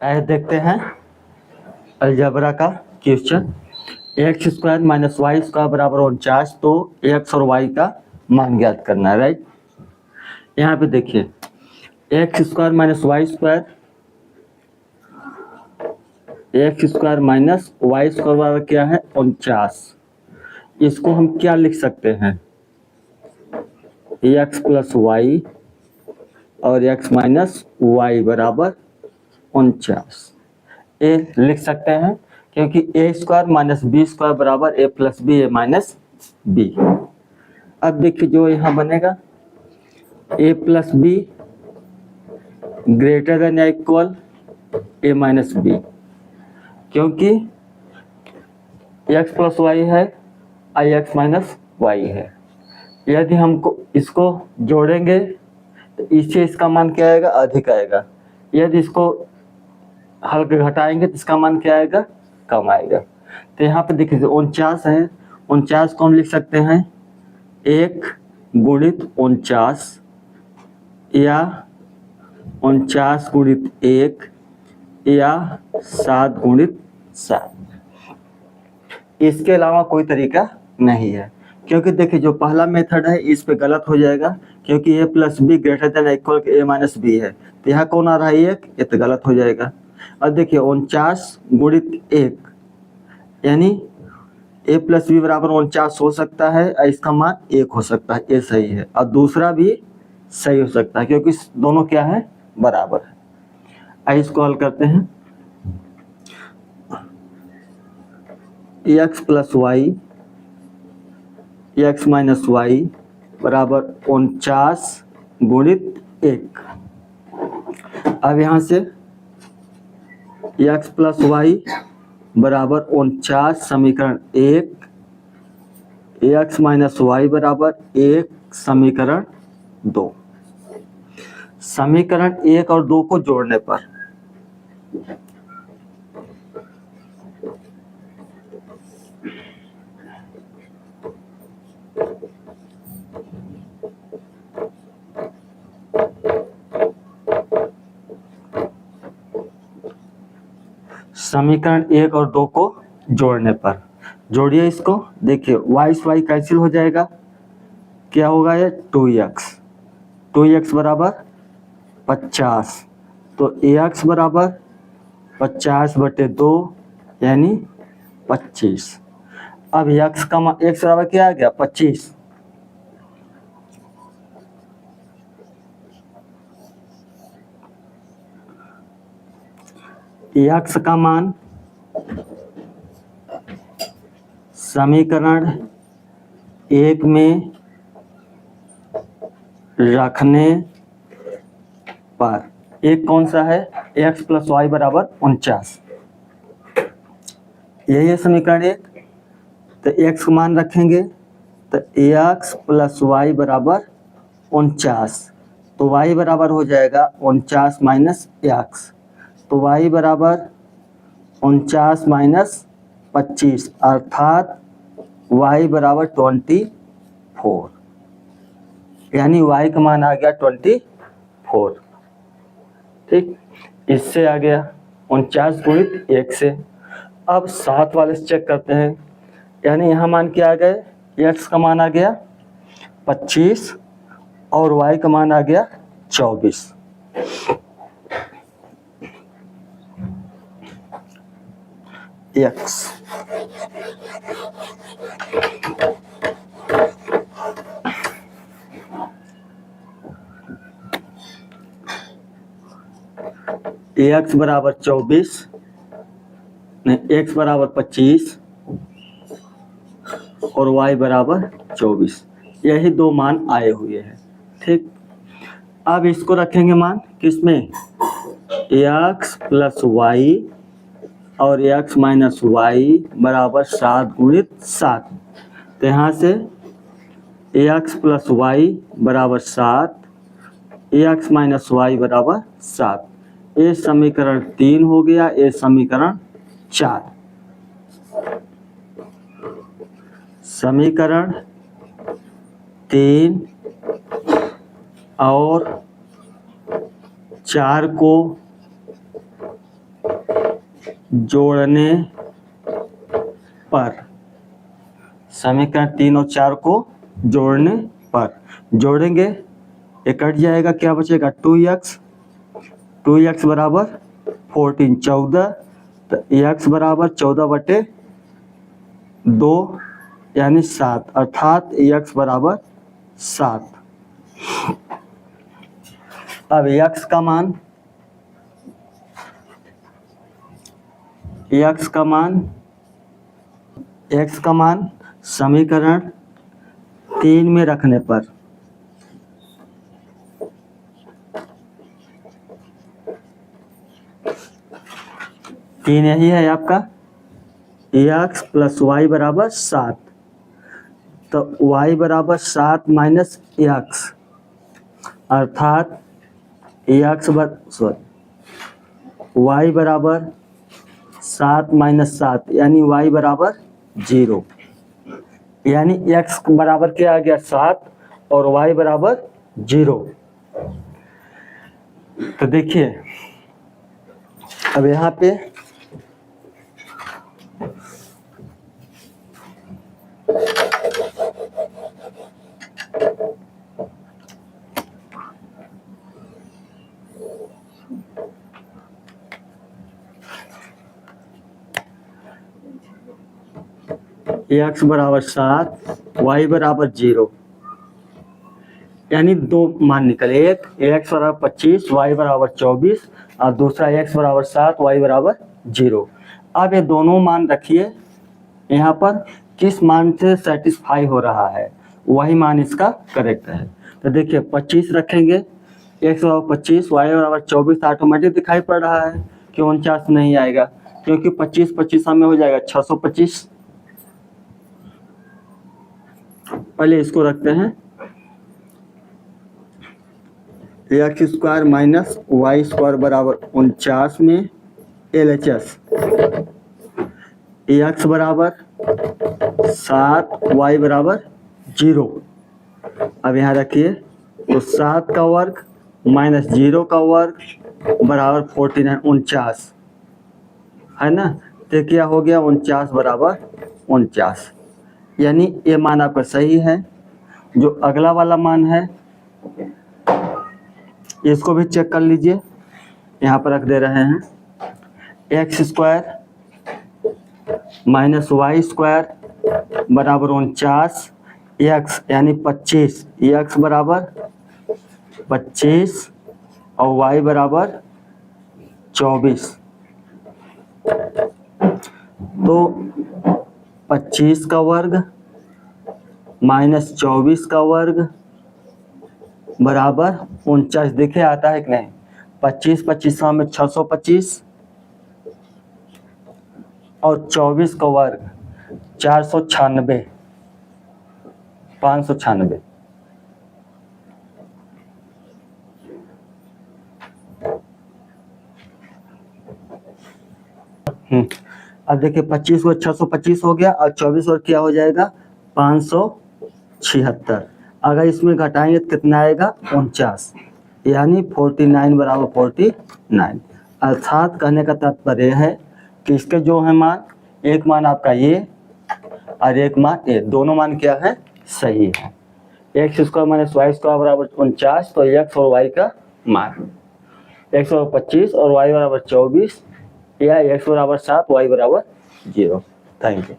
आइए देखते हैं अलजेब्रा का question. X square minus y square बराबर 49, तो एक्स और वाई का मान ज्ञात करना है, राइट। यहाँ पे देखिए x square minus y square, x square minus y square बराबर क्या है 49। इसको हम क्या लिख सकते हैं, एक्स प्लस वाई और एक्स माइनस वाई बराबर 49 ए लिख सकते हैं, क्योंकि ए स्क्वायर माइनस बी स्क्वायर बराबर ए प्लस बी ए माइनस बी। अब देखिए जो यहाँ बनेगा ए प्लस बी ग्रेटर देन या इक्वल ए माइनस बी, क्योंकि एक्स प्लस वाई है आई एक्स माइनस वाई है। यदि हमको इसको जोड़ेंगे तो इससे इसका मान क्या आएगा, अधिक आएगा। यदि इसको हल्के घटाएंगे तो इसका मान क्या आएगा, कम आएगा। तो यहाँ पे देखिए 49 है, 49 को हम लिख सकते हैं 1 गुणित 49 या 49 गुणित 1 या 7 गुणित 7। इसके अलावा कोई तरीका नहीं है, क्योंकि देखिए जो पहला मेथड है इस पे गलत हो जाएगा, क्योंकि A plus B greater than equal A minus B है। तो यहाँ कौन आ रहा है, एक, ये तो गलत हो जाएगा। अब देखिए 49 गुणित 1 यानी ए प्लस बी बराबर 49 हो सकता है और इसका मान 1 हो सकता है, ये सही है। और दूसरा भी सही हो सकता है, क्योंकि दोनों क्या है, बराबर है। आइए इसको हल करते हैं। X plus y x minus y बराबर 49 गुणित 1। अब यहाँ से एक्स प्लस वाई बराबर 49 समीकरण 1, एक्स माइनस वाई बराबर 1 समीकरण 2। समीकरण 1 और 2 को जोड़ने पर समीकरण 1 और 2 को जोड़ने पर जोड़िए इसको। देखिए वाई से वाई कैंसिल हो जाएगा, क्या होगा ये 2x, 2x बराबर 50, तो ax बराबर 50/2 यानी 25। अब x का मान x बराबर क्या आ गया 25, x का मान समीकरण 1 में रखने पर एक कौन सा है, x प्लस वाई बराबर 49, यही है समीकरण 1। तो x का मान रखेंगे तो x प्लस वाई बराबर 49, तो y बराबर हो जाएगा 49 माइनस x, तो y बराबर 49 माइनस 25 अर्थात y बराबर 24, यानी y का मान आ गया 24। ठीक, इससे आ गया 49 गुणित 1 से। अब साथ वाले से चेक करते हैं, यानी यहाँ मान क्या आ गए, x का मान आ गया 25 और y का मान आ गया 24। x x बराबर 24 नहीं, x बराबर 25 और y बराबर 24, यही दो मान आए हुए हैं। ठीक, अब इसको रखेंगे मान किसमें, x प्लस वाई और x माइनस वाई बराबर 7 गुणित 7। तो यहाँ से x प्लस वाई बराबर 7, x माइनस वाई बराबर 7। ये समीकरण 3 हो गया, ये समीकरण 4। समीकरण 3 और 4 को जोड़ने पर, समीकरण 3 और 4 को जोड़ने पर, जोड़ेंगे ये कट जाएगा, क्या बचेगा 2x बराबर 14 14, तो x बराबर 14/2 यानी 7, अर्थात x बराबर 7। अब x का मान समीकरण 3 में रखने पर, तीन यही है आपका, x प्लस वाई बराबर 7, तो y बराबर 7 माइनस x, अर्थात y बराबर 7 माइनस 7 यानी y बराबर 0, यानी x बराबर क्या आ गया 7 और y बराबर 0। तो देखिए अब यहाँ पे x बराबर 7 y बराबर 0, यानी दो मान निकले, एक x बराबर 25 y बराबर 24 और दूसरा x बराबर 7 y बराबर 0। अब ये दोनों मान रखिए, यहाँ पर किस मान से सेटिस्फाई हो रहा है वही मान इसका करेक्ट है। तो देखिए 25 रखेंगे, x बराबर 25 y बराबर 24, ऑटोमेटिक दिखाई पड़ रहा है कि 49 नहीं आएगा, क्योंकि 25 25 में हो जाएगा 625। पहले इसको रखते हैं, x square minus y square बराबर 49 में LHS, एक्स बराबर 7 वाई बराबर 0। अब यहाँ रखिए, तो 7 का वर्ग माइनस 0 का वर्ग बराबर 49 49 है ना, तो क्या हो गया 49 बराबर 49, यानी ये मान आपका सही है। जो अगला वाला मान है इसको भी चेक कर लीजिए, यहाँ पर रख दे रहे हैं, x square minus y square बराबर 49, एक्स यानी 25, एक्स बराबर 25 और वाई बराबर 24। तो 25 का वर्ग माइनस 24 का वर्ग बराबर 49, देखे आता है कि नहीं, 25 25 में 625 और 24 का वर्ग 496 596। अब देखिए 25 को 625 हो गया और 24 और क्या हो जाएगा 576। अगर इसमें घटाएंगे तो कितना आएगा 49, यानी 49 बराबर 49। अर्थात कहने का तात्पर्य है कि इसके जो है मान, एक मान आपका ये और एक मान ये, दोनों मान क्या है सही है। X square minus y square बराबर 49, तो एक्स और वाई का मान एक्स बराबर 25 और वाई बराबर 24, या एक्स बराबर 7 वाई बराबर 0। Thank you.